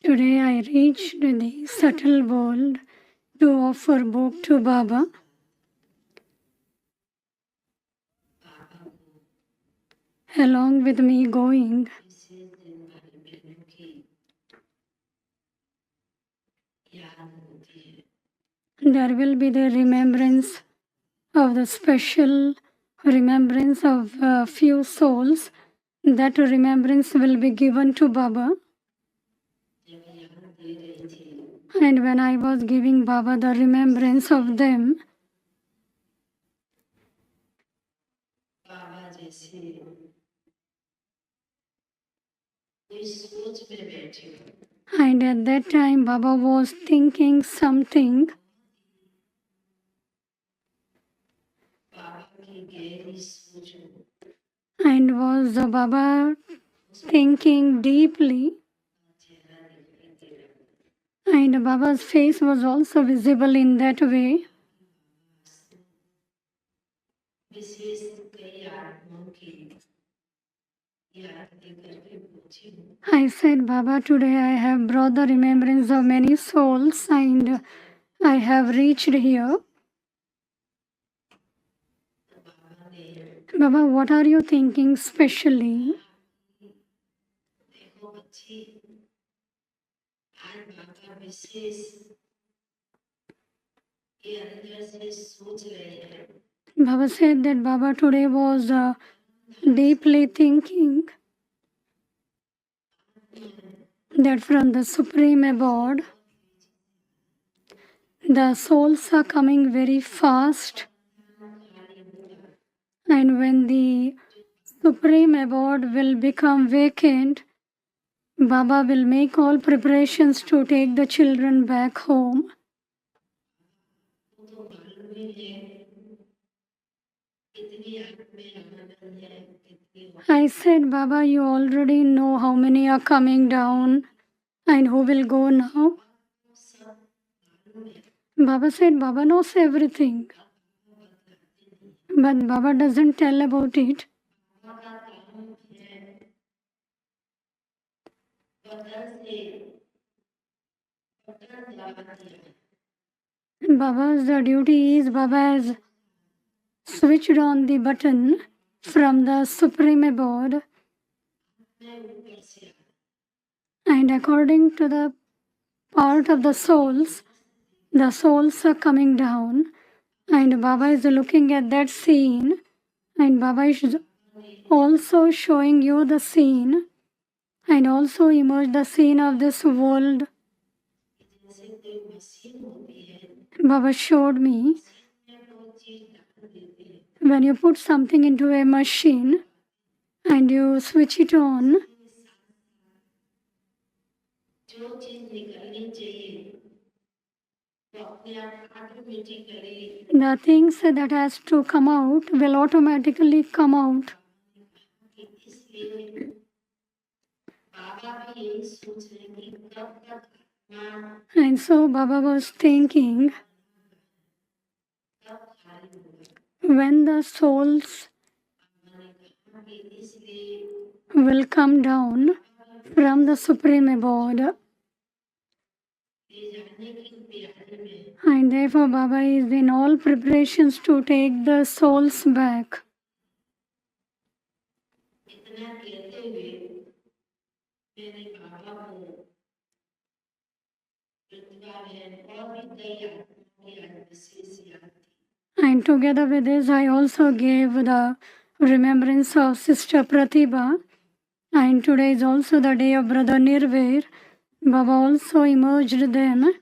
Today I reached the subtle world to offer book to Baba. Along with me going, there will be the remembrance of the special remembrance of a few souls. That remembrance will be given to Baba. And when I was giving Baba the remembrance of them, and at that time Baba was thinking something, and was Baba thinking deeply, and Baba's face was also visible in that way. I said, Baba, today I have brought the remembrance of many souls and I have reached here. Baba, what are you thinking specially? Baba said that Baba today was deeply thinking that from the Supreme Abode, the souls are coming very fast, and when the Supreme Abode will become vacant, Baba will make all preparations to take the children back home. I said, Baba, you already know how many are coming down and who will go now. Baba said, Baba knows everything. But Baba doesn't tell about it. Baba's the duty is Baba has switched on the button from the Supreme Abode, and according to the part of the souls are coming down, and Baba is looking at that scene, and Baba is also showing you the scene, and also immerse the scene of this world. Baba showed me, when you put something into a machine and you switch it on, the things that has to come out will automatically come out. And so Baba was thinking, when the souls will come down from the Supreme Abode, and therefore Baba is in all preparations to take the souls back. And together with this, I also gave the remembrance of Sister Pratibha. And today is also the day of Brother Nirvair. Baba also emerged them.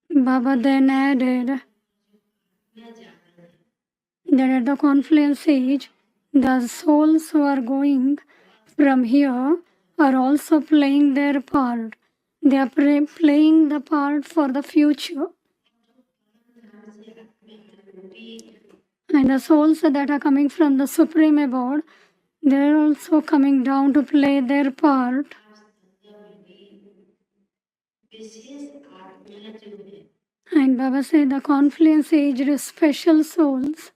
Baba then added that at the confluence age, the souls who are going from here are also playing their part. They are playing the part for the future. And the souls that are coming from the Supreme Abode, they are also coming down to play their part. And Baba said the confluence aged special souls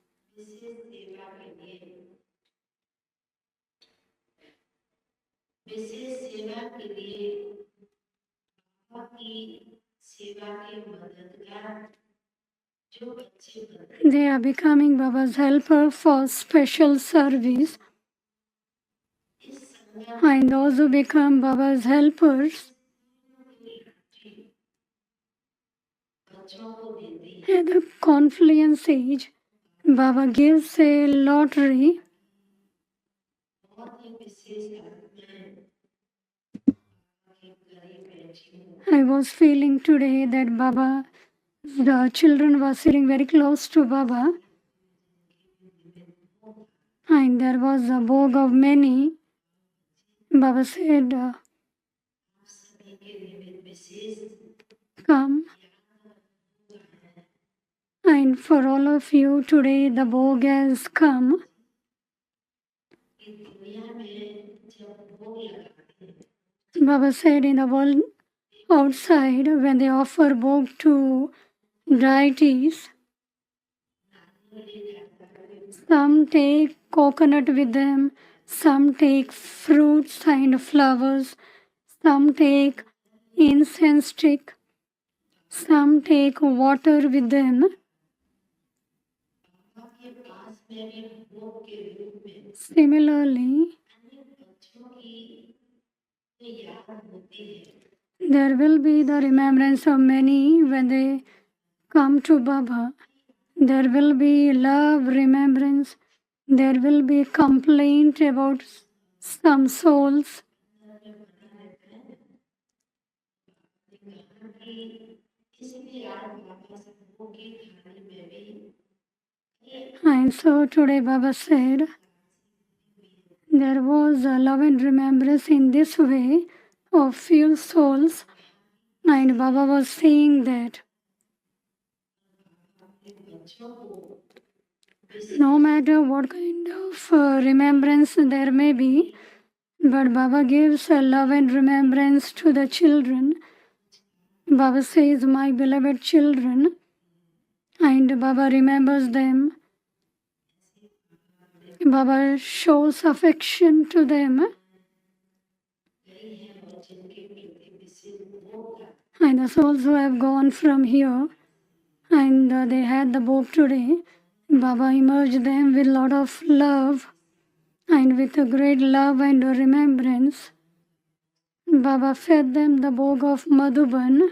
विशेष सेवा के लिए आपकी सेवा के मददगार जो बच्चे बनते They are becoming Baba's helper for special service. इस संगम And those who become Baba's helpers बच्चों को देती है at the confluence age, Baba gives a lottery. बहुत ही विशेष आत्माएं के करीब बैठी हूँ I was feeling today that Baba, the children were sitting very close to Baba, and there was a bog of many. Baba said, सभी के लिए विशेष come. And for all of you, today the bog has come. कि दुनिया में जब भोग लगाते हैं Baba said in the world outside, when they offer bog to deities, some take coconut with them, some take fruits and flowers, some take incense stick, some take water with them. आपके पास में भी भोग के रूप में Similarly, अन्य बच्चों की याद होती है there will be the remembrance of many when they come to Baba. There will be love, remembrance. There will be complaint about some souls. इसलिए आज बाबा सबों की थाली में भी And so today Baba said, there was a love and remembrance in this way of few souls. And Baba was saying that बच्चों को no matter what kind of remembrance there may be, but Baba gives a love and remembrance to the children. Baba says, my beloved children, and Baba remembers them. Baba shows affection to them, गई हैं और जिनके प्रति विशेष भोग का and the souls who have gone from here and they had the book today, Baba immersed them with lot of love, and with a great love and remembrance, Baba fed them the bog of Madhuban.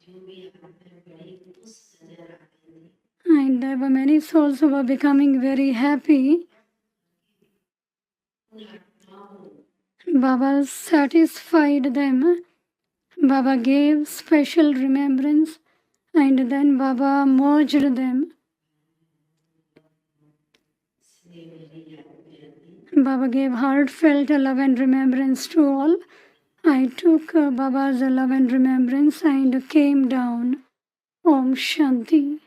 जो भी हमें बड़ी खुश नजर आती थी And there were many souls who were becoming very happy. उन आत्माओं को Baba satisfied them. Baba gave special remembrance, and then Baba merged them. इसलिए मेरी याद में आती Baba gave heartfelt love and remembrance to all. I took Baba's love and remembrance and came down. Om Shanti.